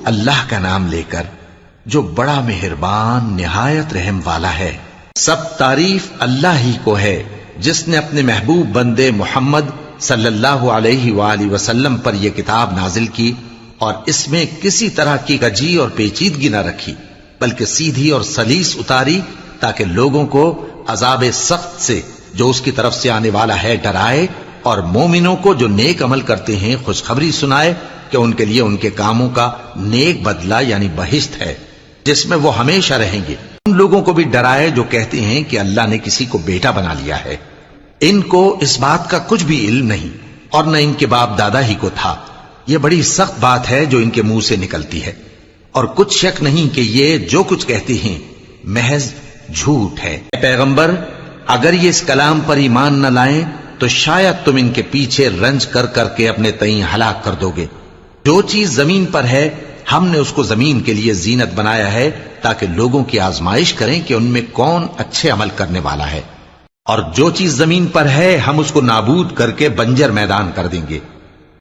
اللہ کا نام لے کر جو بڑا مہربان نہایت رحم والا ہے۔ سب تعریف اللہ ہی کو ہے جس نے اپنے محبوب بندے محمد صلی اللہ علیہ وآلہ وسلم پر یہ کتاب نازل کی اور اس میں کسی طرح کی کجی اور پیچیدگی نہ رکھی، بلکہ سیدھی اور سلیس اتاری تاکہ لوگوں کو عذاب سخت سے جو اس کی طرف سے آنے والا ہے ڈرائے، اور مومنوں کو جو نیک عمل کرتے ہیں خوشخبری سنائے کہ ان کے لیے ان کے کاموں کا نیک بدلہ یعنی بہشت ہے جس میں وہ ہمیشہ رہیں گے۔ ان لوگوں کو بھی ڈرائے جو کہتے ہیں کہ اللہ نے کسی کو بیٹا بنا لیا ہے، ان کو اس بات کا کچھ بھی علم نہیں اور نہ ان کے باپ دادا ہی کو تھا۔ یہ بڑی سخت بات ہے جو ان کے منہ سے نکلتی ہے، اور کچھ شک نہیں کہ یہ جو کچھ کہتے ہیں محض جھوٹ ہے۔ اے پیغمبر، اگر یہ اس کلام پر ایمان نہ لائیں تو شاید تم ان کے پیچھے رنج کر کر کے اپنے تئیں ہلاک کر دو گے۔ جو چیز زمین پر ہے ہم نے اس کو زمین کے لیے زینت بنایا ہے تاکہ لوگوں کی آزمائش کریں کہ ان میں کون اچھے عمل کرنے والا ہے، اور جو چیز زمین پر ہے ہم اس کو نابود کر کے بنجر میدان کر دیں گے۔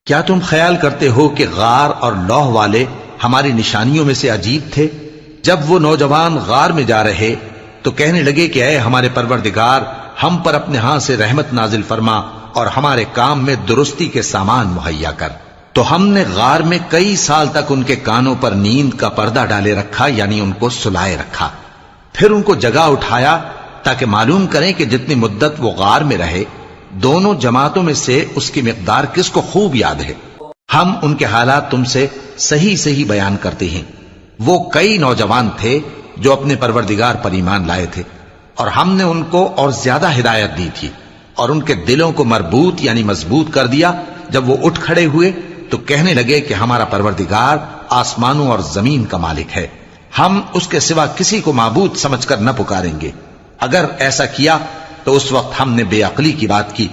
کیا تم خیال کرتے ہو کہ غار اور لوح والے ہماری نشانیوں میں سے عجیب تھے؟ جب وہ نوجوان غار میں جا رہے تو کہنے لگے کہ اے ہمارے پروردگار، ہم پر اپنے ہاں سے رحمت نازل فرما اور ہمارے کام میں درستی کے سامان مہیا کر۔ تو ہم نے غار میں کئی سال تک ان کے کانوں پر نیند کا پردہ ڈالے رکھا، یعنی ان کو سلائے رکھا، پھر ان کو جگا اٹھایا تاکہ معلوم کریں کہ جتنی مدت وہ غار میں رہے دونوں جماعتوں میں سے اس کی مقدار کس کو خوب یاد ہے۔ ہم ان کے حالات تم سے صحیح صحیح بیان کرتے ہیں۔ وہ کئی نوجوان تھے جو اپنے پروردگار پر ایمان لائے تھے، اور ہم نے ان کو اور زیادہ ہدایت دی تھی، اور ان کے دلوں کو مربوط یعنی مضبوط کر دیا۔ جب وہ اٹھ کھڑے ہوئے تو کہنے لگے کہ ہمارا پروردگار آسمانوں اور زمین کا مالک ہے، ہم اس کے سوا کسی کو معبود سمجھ کر نہ پکاریں گے۔ اگر ایسا کیا تو اس وقت ہم نے بے عقلی کی بات کی